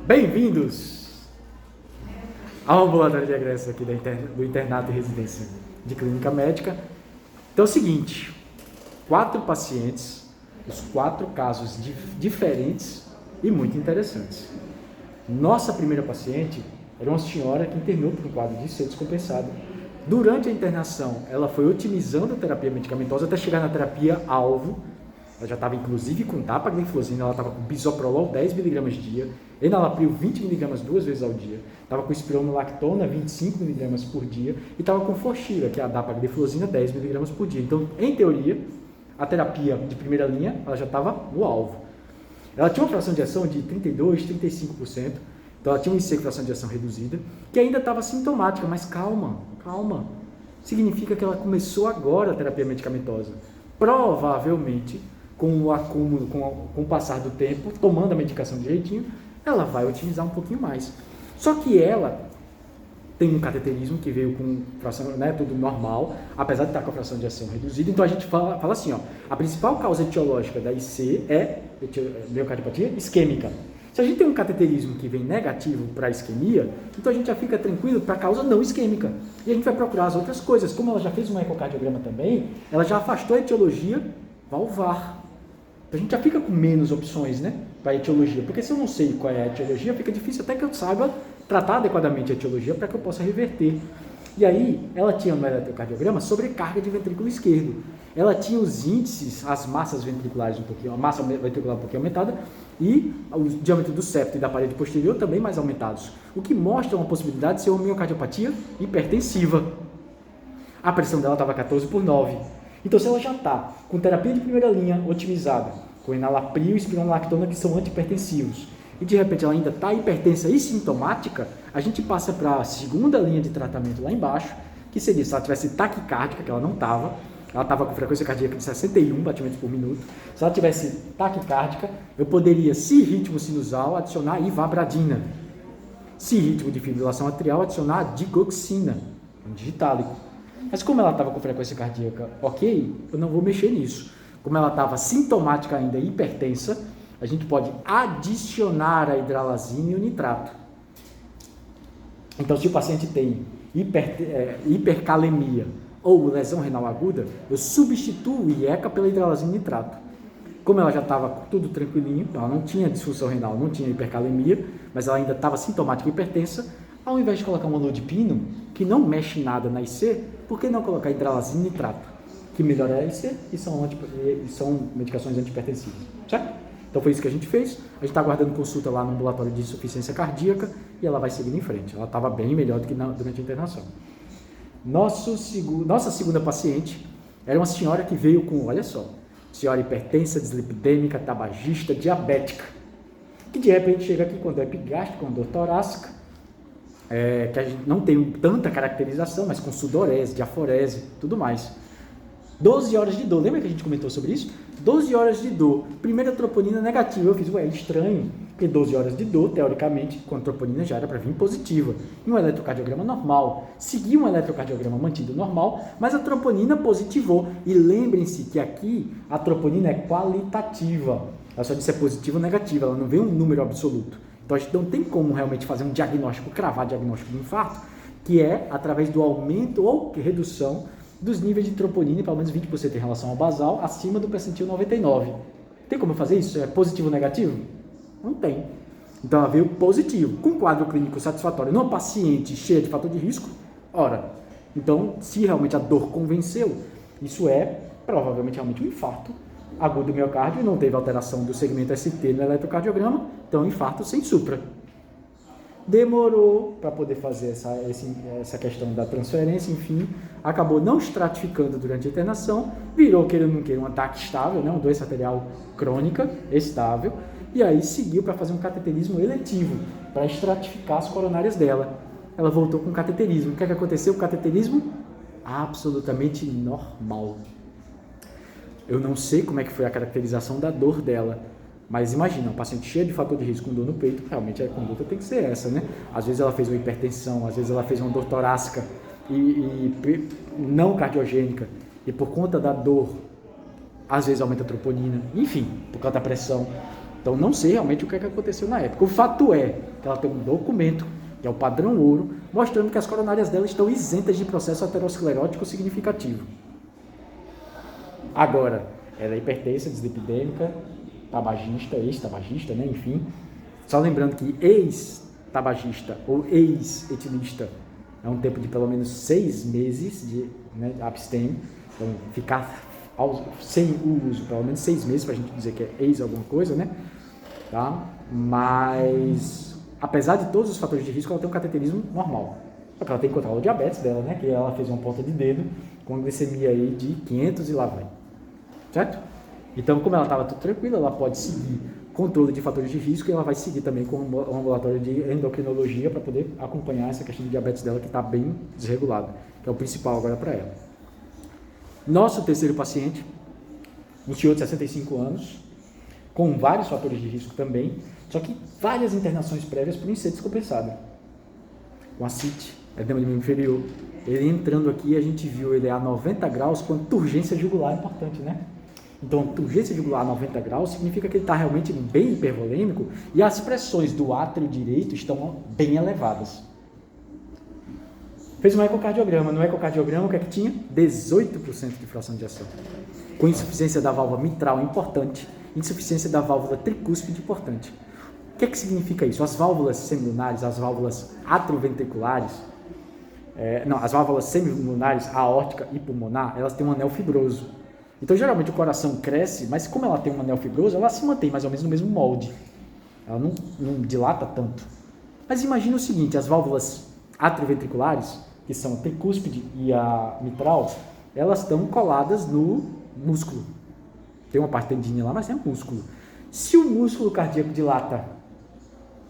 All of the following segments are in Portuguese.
Bem-vindos ao ambulatório de egresso aqui do internato e residência de clínica médica. Então é o seguinte, 4 pacientes, os 4 casos diferentes e muito interessantes. Nossa primeira paciente era uma senhora que internou por um quadro de ser descompensado. Durante a internação, ela foi otimizando a terapia medicamentosa até chegar na terapia alvo. Ela já estava inclusive com dapagliflozina, ela estava com bisoprolol 10mg dia, enalapril 20mg 2 vezes ao dia, estava com espironolactona 25mg por dia e estava com forxira, que é a dapagliflozina 10mg por dia. Então, em teoria, a terapia de primeira linha, ela já estava no alvo. Ela tinha uma fração de ação de 32%, 35%, então ela tinha uma IC, fração de ação reduzida, que ainda estava sintomática, mas calma. Significa que ela começou agora a terapia medicamentosa. Provavelmente, com o acúmulo, com o passar do tempo, tomando a medicação direitinho, ela vai otimizar um pouquinho mais. Só que ela tem um cateterismo que veio com fração, tudo normal, apesar de estar com a fração de ação reduzida. Então a gente fala assim, a principal causa etiológica da IC é miocardiopatia isquêmica. Se a gente tem um cateterismo que vem negativo para a isquemia, então a gente já fica tranquilo para a causa não isquêmica. E a gente vai procurar as outras coisas. Como ela já fez um ecocardiograma também, ela já afastou a etiologia valvar. Então a gente já fica com menos opções, para a etiologia. Porque se eu não sei qual é a etiologia, fica difícil até que eu saiba tratar adequadamente a etiologia para que eu possa reverter. E aí, ela tinha no eletrocardiograma sobrecarga de ventrículo esquerdo. Ela tinha os índices, as massas ventriculares a massa ventricular um pouquinho aumentada e o diâmetro do septo e da parede posterior também mais aumentados, o que mostra uma possibilidade de ser uma miocardiopatia hipertensiva. A pressão dela estava 14/9. Então, se ela já está com terapia de primeira linha otimizada, com enalapril e espironolactona, que são antihipertensivos, e de repente ela ainda está hipertensa e sintomática, a gente passa para a segunda linha de tratamento lá embaixo, que seria se ela tivesse taquicárdica, que ela não estava, ela estava com frequência cardíaca de 61 batimentos por minuto. Se ela tivesse taquicárdica, eu poderia, se ritmo sinusal, adicionar ivabradina. Se ritmo de fibrilação atrial, adicionar digoxina, um digitálico. Mas como ela estava com frequência cardíaca ok, eu não vou mexer nisso. Como ela estava sintomática ainda e hipertensa, a gente pode adicionar a hidralazina e o nitrato. Então, se o paciente tem hipercalemia ou lesão renal aguda, eu substituo o IECA pela hidralazina e nitrato. Como ela já estava tudo tranquilinho, ela não tinha disfunção renal, não tinha hipercalemia, mas ela ainda estava sintomática e hipertensa, ao invés de colocar uma lodipino, que não mexe nada na IC, por que não colocar hidralazina e nitrato, que melhora a IC e são medicações antihipertensivas, certo? Então foi isso que a gente fez, a gente está aguardando consulta lá no ambulatório de insuficiência cardíaca e ela vai seguir em frente, ela estava bem melhor do que durante a internação. Nossa segunda paciente era uma senhora que veio com, olha só, senhora hipertensa, dislipidêmica, tabagista, diabética, que de repente chega aqui com dor epigástrica, com dor torácica, que a gente não tem tanta caracterização, mas com sudorese, diaforese, tudo mais. 12 horas de dor, lembra que a gente comentou sobre isso? 12 horas de dor, primeira troponina negativa, eu fiz, estranho, porque 12 horas de dor, teoricamente, com a troponina já era para vir positiva, em um eletrocardiograma normal, segui um eletrocardiograma mantido normal, mas a troponina positivou, e lembrem-se que aqui a troponina é qualitativa, ela só diz se é positiva ou negativa, ela não vem um número absoluto, então a gente não tem como realmente fazer um diagnóstico, cravar diagnóstico de infarto, que é através do aumento ou redução dos níveis de troponina, pelo menos 20% em relação ao basal, acima do percentil 99. Tem como fazer isso? É positivo ou negativo? Não tem. Então ela veio positivo, com quadro clínico satisfatório, numa paciente cheia de fator de risco, então se realmente a dor convenceu, isso é provavelmente realmente um infarto agudo do miocárdio, não teve alteração do segmento ST no eletrocardiograma, então infarto sem supra. Demorou para poder fazer essa questão da transferência, enfim, acabou não estratificando durante a internação, virou, queira ou não queira, um ataque estável, uma doença arterial crônica, estável, e aí seguiu para fazer um cateterismo eletivo, para estratificar as coronárias dela. Ela voltou com cateterismo. O que aconteceu com o cateterismo? Absolutamente normal. Eu não sei como é que foi a caracterização da dor dela, mas imagina, um paciente cheio de fator de risco com dor no peito, realmente a conduta tem que ser essa, Às vezes ela fez uma hipertensão, às vezes ela fez uma dor torácica e não cardiogênica, e por conta da dor, às vezes aumenta a troponina, enfim, por causa da pressão. Então, não sei realmente o que aconteceu na época. O fato é que ela tem um documento, que é o padrão ouro, mostrando que as coronárias dela estão isentas de processo aterosclerótico significativo. Agora, ela é hipertensa, dislipidêmica, tabagista, ex-tabagista, né? Enfim. Só lembrando que ex-tabagista ou ex-etilista é um tempo de pelo menos 6 meses de abstêmio. Então, ficar sem o uso, pelo menos 6 meses, para a gente dizer que é ex alguma coisa, né? Tá? Mas, apesar de todos os fatores de risco, ela tem um cateterismo normal. Só que ela tem que controlar o diabetes dela, né? Que ela fez uma ponta de dedo com glicemia aí de 500 e lá vai. Certo? Então, como ela estava tudo tranquila, ela pode seguir controle de fatores de risco e ela vai seguir também com um ambulatório de endocrinologia para poder acompanhar essa questão de diabetes dela que está bem desregulada, que é o principal agora para ela. Nosso terceiro paciente, um senhor de 65 anos, com vários fatores de risco também, só que várias internações prévias por ser descompensado. Com ascite, edema de membro inferior. Ele entrando aqui, a gente viu ele a 90 graus com turgência jugular importante, né? Então, turgência jugular a 90 graus significa que ele está realmente bem hipervolêmico e as pressões do átrio direito estão bem elevadas. Fez um ecocardiograma. No ecocardiograma, o que é que tinha? 18% de fração de ejeção. Com insuficiência da válvula mitral importante, insuficiência da válvula tricúspide importante. O que é que significa isso? As válvulas semilunares, as válvulas atroventriculares, as válvulas semilunares, aórtica e pulmonar, elas têm um anel fibroso. Então, geralmente, o coração cresce, mas como ela tem um anel fibroso, ela se mantém mais ou menos no mesmo molde. Ela não dilata tanto. Mas imagina o seguinte, as válvulas atrioventriculares, que são a tricúspide e a mitral, elas estão coladas no músculo. Tem uma parte tendinha lá, mas é um músculo. Se o músculo cardíaco dilata,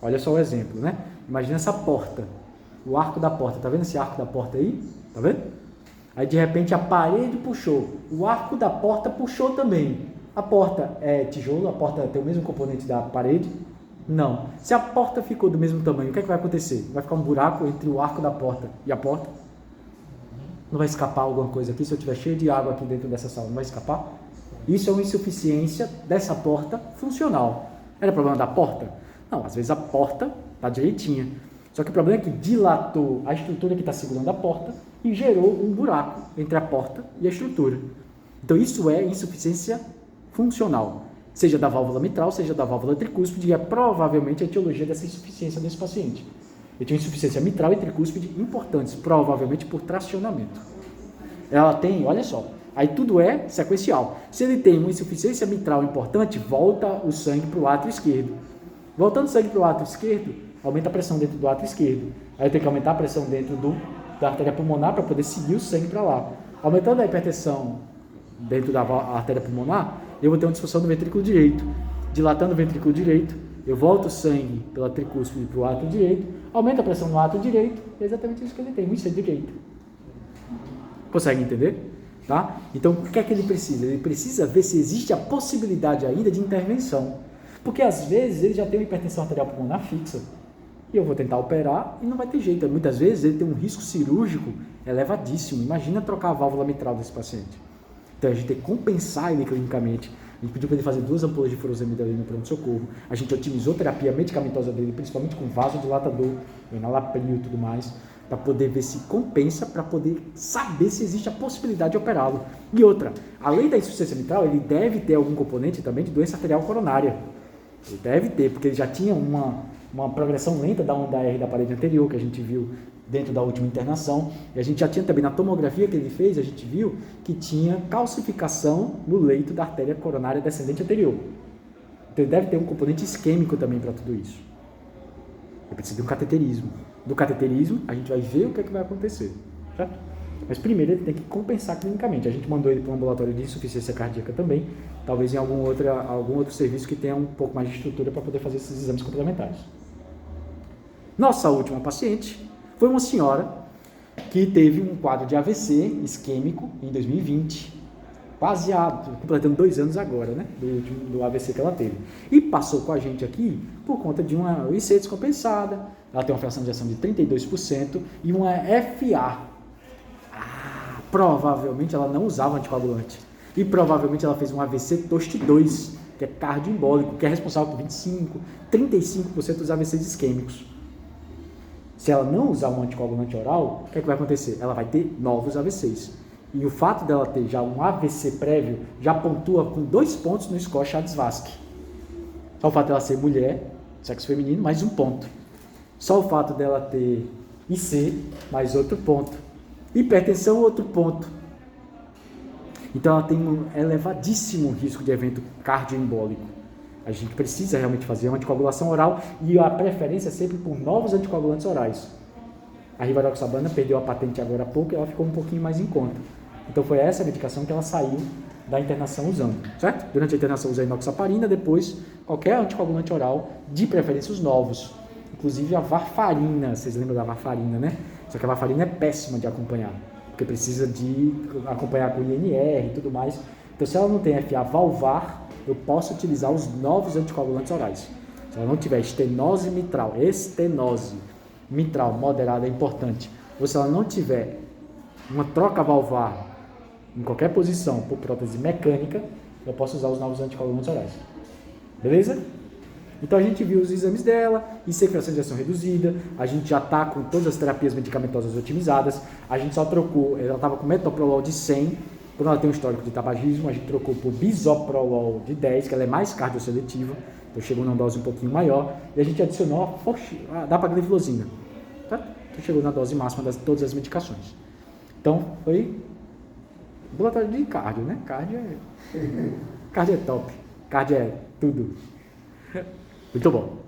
olha só o exemplo, né? Imagina essa porta, o arco da porta, tá vendo esse arco da porta aí? Tá vendo? Aí, de repente, a parede puxou, o arco da porta puxou também. A porta é tijolo, a porta tem o mesmo componente da parede? Não. Se a porta ficou do mesmo tamanho, o que é que vai acontecer? Vai ficar um buraco entre o arco da porta e a porta? Não vai escapar alguma coisa aqui? Se eu tiver cheio de água aqui dentro dessa sala, não vai escapar? Isso é uma insuficiência dessa porta funcional. Era problema da porta? Não, às vezes a porta está direitinha. Só que o problema é que dilatou a estrutura que está segurando a porta e gerou um buraco entre a porta e a estrutura. Então isso é insuficiência funcional, seja da válvula mitral, seja da válvula tricúspide, e é provavelmente a etiologia dessa insuficiência desse paciente. Ele tinha insuficiência mitral e tricúspide importantes, provavelmente por tracionamento. Ela tem, olha só, aí tudo é sequencial. Se ele tem uma insuficiência mitral importante, volta o sangue para o átrio esquerdo. Voltando o sangue para o átrio esquerdo, aumenta a pressão dentro do átrio esquerdo. Aí eu tenho que aumentar a pressão dentro da artéria pulmonar para poder seguir o sangue para lá. Aumentando a hipertensão dentro da artéria pulmonar, eu vou ter uma disfunção do ventrículo direito. Dilatando o ventrículo direito, eu volto o sangue pela tricúspide para o átrio direito, aumenta a pressão no átrio direito, é exatamente isso que ele tem, um IC direito. Consegue entender? Tá? Então, o que é que ele precisa? Ele precisa ver se existe a possibilidade ainda de intervenção. Porque, às vezes, ele já tem uma hipertensão arterial pulmonar fixa. E eu vou tentar operar e não vai ter jeito. Muitas vezes, ele tem um risco cirúrgico elevadíssimo. Imagina trocar a válvula mitral desse paciente. Então, a gente tem que compensar ele clinicamente. A gente pediu para ele fazer 2 ampolas de furosemida ali no pronto-socorro. A gente otimizou a terapia medicamentosa dele, principalmente com vasodilatador, enalapril e tudo mais, para poder ver se compensa, para poder saber se existe a possibilidade de operá-lo. E outra, além da insuficiência mitral, ele deve ter algum componente também de doença arterial coronária. Ele deve ter, porque ele já tinha uma progressão lenta da onda R da parede anterior, que a gente viu dentro da última internação. E a gente já tinha também, na tomografia que ele fez, a gente viu que tinha calcificação no leito da artéria coronária descendente anterior. Então ele deve ter um componente isquêmico também para tudo isso. Ele precisa de um cateterismo. Do cateterismo, a gente vai ver o que é que vai acontecer. Certo? Mas primeiro ele tem que compensar clinicamente. A gente mandou ele para um ambulatório de insuficiência cardíaca também, talvez em algum outro serviço que tenha um pouco mais de estrutura para poder fazer esses exames complementares. Nossa última paciente foi uma senhora que teve um quadro de AVC isquêmico em 2020, quase completando 2 anos agora, né, do AVC que ela teve. E passou com a gente aqui por conta de uma IC descompensada, ela tem uma fração de ejeção de 32% e uma FA. Provavelmente ela não usava anticoagulante. E provavelmente ela fez um AVC TOST 2, que é cardioembólico, que é responsável por 25, 35% dos AVCs isquêmicos. Se ela não usar um anticoagulante oral, o que é que vai acontecer? Ela vai ter novos AVCs. E o fato dela ter já um AVC prévio já pontua com 2 pontos no score Chades-Vasque. Só o fato dela ser mulher, sexo feminino, mais 1 ponto. Só o fato dela ter IC, mais outro ponto. Hipertensão, outro ponto. Então ela tem um elevadíssimo risco de evento cardioembólico. A gente precisa realmente fazer uma anticoagulação oral e a preferência é sempre por novos anticoagulantes orais. A rivaroxabana perdeu a patente agora há pouco e ela ficou um pouquinho mais em conta. Então foi essa medicação que ela saiu da internação usando, certo? Durante a internação usa a inoxaparina, depois qualquer anticoagulante oral, de preferência os novos. Inclusive a varfarina, vocês lembram da varfarina, né? Só que a varfarina é péssima de acompanhar, porque precisa de acompanhar com INR e tudo mais. Então se ela não tem FA valvar, eu posso utilizar os novos anticoagulantes orais. Se ela não tiver estenose mitral moderada é importante, ou se ela não tiver uma troca valvar em qualquer posição por prótese mecânica, eu posso usar os novos anticoagulantes orais. Beleza? Então a gente viu os exames dela, IC fração de ejeção reduzida, a gente já está com todas as terapias medicamentosas otimizadas, a gente só trocou, ela estava com metoprolol de 100, quando ela tem um histórico de tabagismo, a gente trocou por bisoprolol de 10, que ela é mais cardioseletiva, então chegou numa dose um pouquinho maior, e a gente adicionou a dapagliflozina, tá? Então chegou na dose máxima de todas as medicações. Então foi ambulatório de cardio, né? Cardio é top, cardio é tudo. Muito bom.